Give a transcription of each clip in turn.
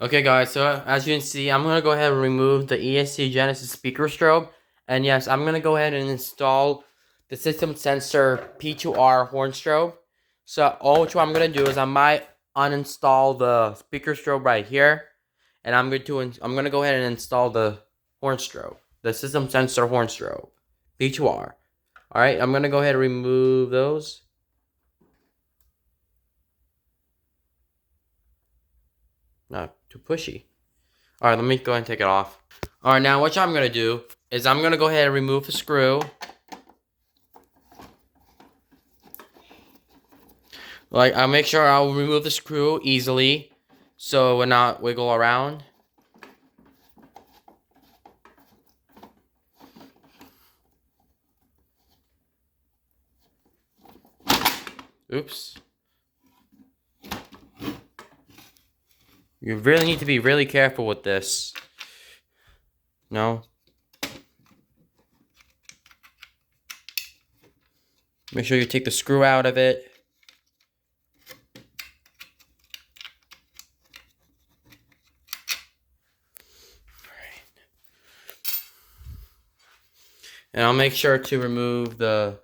Okay guys, so as you can see, I'm going to go ahead and remove the ESC Genesis speaker strobe. And yes, I'm going to go ahead and install the system sensor P2R horn strobe. So what I'm going to do is I might uninstall the speaker strobe right here. And I'm going to go ahead and install the horn strobe, the system sensor horn strobe, P2R. Alright, I'm going to go ahead and remove those. Not too pushy. Alright, let me go ahead and take it off. Alright, now what I'm going to do is I'm going to go ahead and remove the screw. I'll make sure I'll remove the screw easily so it will not wiggle around. Oops. You really need to be really careful with this. No. Make sure you take the screw out of it. And I'll make sure to remove the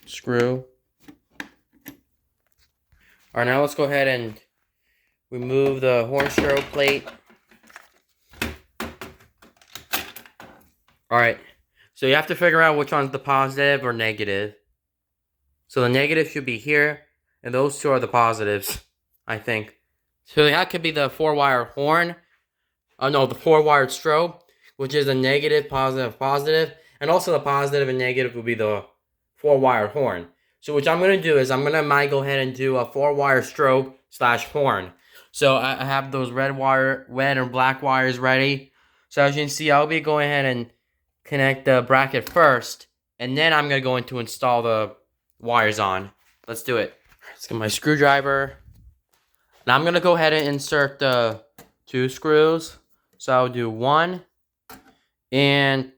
screw. Alright, now let's go ahead and remove the horn strobe plate. Alright, so you have to figure out which one's the positive or negative. So the negative should be here, and those two are the positives, I think. So that could be the 4-wire horn. No, the 4-wired strobe, which is a negative, positive, positive. And also the positive and negative will be the 4-wire horn. So what I'm going to do is I'm going to go ahead and do a 4-wire strobe / horn. So I have those red and black wires ready. So as you can see, I'll be going ahead and connect the bracket first. And then I'm going to go in to install the wires on. Let's do it. Let's get my screwdriver. Now I'm going to go ahead and insert the 2 screws. So I'll do 1 and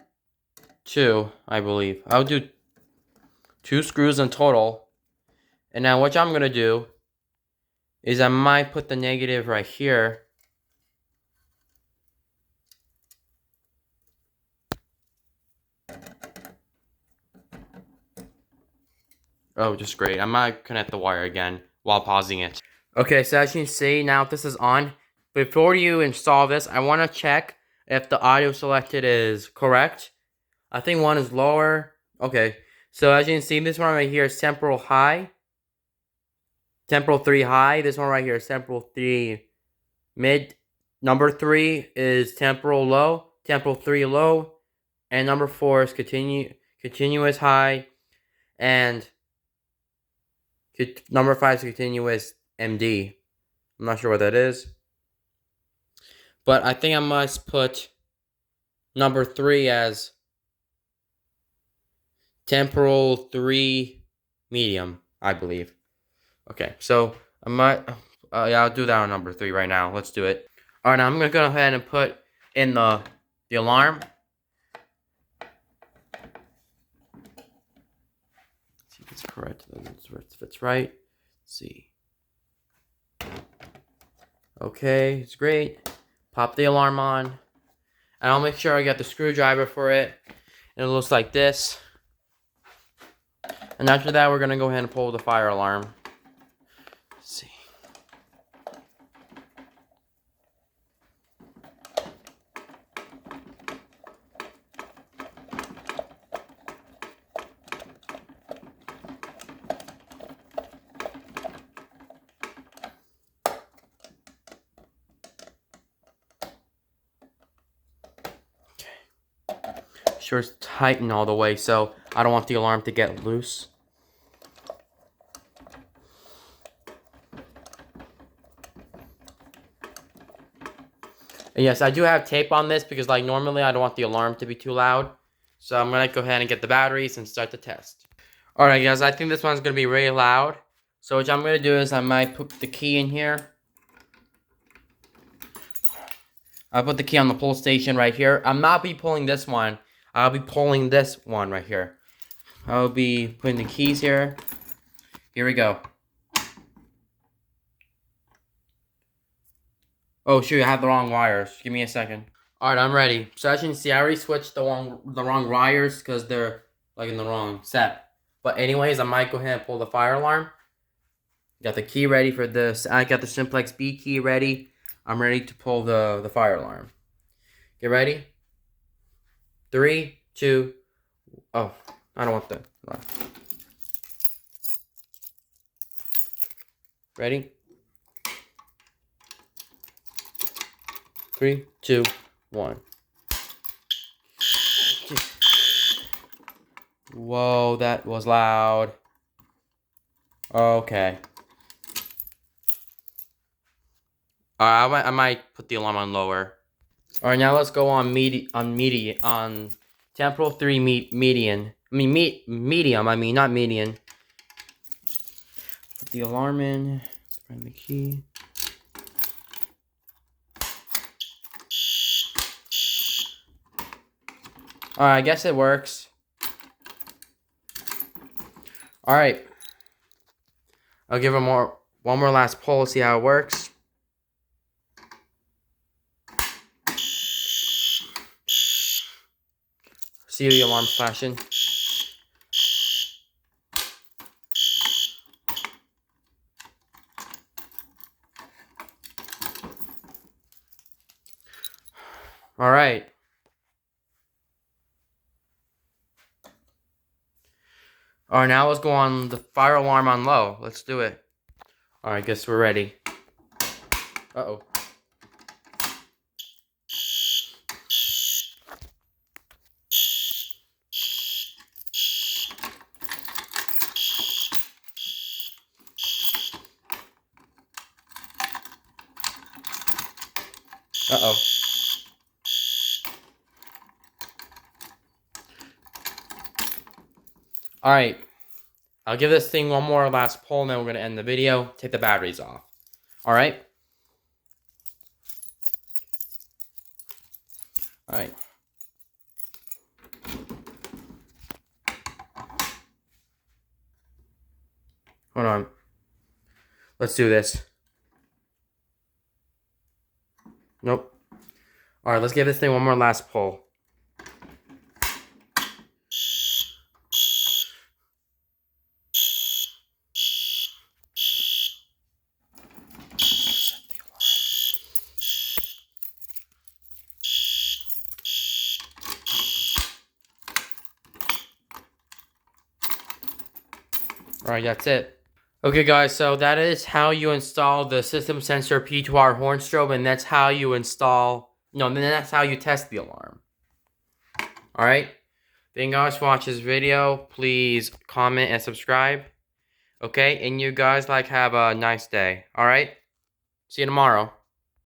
2, I believe. I'll do 2 screws in total. And now what I'm going to do is I might put the negative right here. Oh, just great. I might connect the wire again while pausing it. Okay, so as you can see, now this is on. Before you install this, I want to check if the audio selected is correct. I think one is lower. Okay, so as you can see, this one right here is temporal high. Temporal 3 high. This one right here is temporal 3 mid. Number 3 is temporal low. Temporal 3 low. And number 4 is continuous high. And number 5 is continuous MD. I'm not sure what that is. But I think I must put number 3 as temporal 3 medium, I believe. Okay, so I might, yeah, I'll do that on number 3 right now. Let's do it. Alright, now I'm going to go ahead and put in the alarm. Let's see if it's correct. If it's right. Let's see. Okay, it's great. Pop the alarm on. And I'll make sure I get the screwdriver for it. And it looks like this. And after that, we're going to go ahead and pull the fire alarm. Let's see. Sure it's tightened all the way, so I don't want the alarm to get loose. And yes, I do have tape on this because normally I don't want the alarm to be too loud. So I'm going to go ahead and get the batteries and start the test. Alright guys, I think this one's going to be really loud. So what I'm going to do is I might put the key in here. I'll put the key on the pull station right here. I'm not be pulling this one. I'll be pulling this one right here. I'll be putting the keys here. Here we go. Oh shoot, I have the wrong wires. Give me a second. Alright, I'm ready. So as you can see, I already switched the wrong wires because they're like in the wrong set. But anyways, I might go ahead and pull the fire alarm. Got the key ready for this. I got the Simplex B key ready. I'm ready to pull the fire alarm. Get ready. 3, 2. Oh, I don't want that. Ready? 3, 2, 1. Whoa, that was loud. Okay. I might put the alarm on lower. All right, now let's go on temporal 3 median. I mean medium. I mean not median. Put the alarm in. Find the key. All right, I guess it works. All right. I'll give it one more last pull. See how it works. See the alarm flashing. All right. All right, now let's go on the fire alarm on low. Let's do it. All right, guess we're ready. Uh-oh. Uh-oh. All right. I'll give this thing one more last pull, and then we're going to end the video. Take the batteries off. All right? All right. Hold on. Let's do this. Nope. All right, let's give this thing one more last pull. Alright, that's it. Okay guys, so that is how you install the system sensor P2R Horn strobe, and that's how you install, that's how you test the alarm. Alright, thank you guys for watching this video. Please comment and subscribe. Okay, and you guys have a nice day. Alright, see you tomorrow.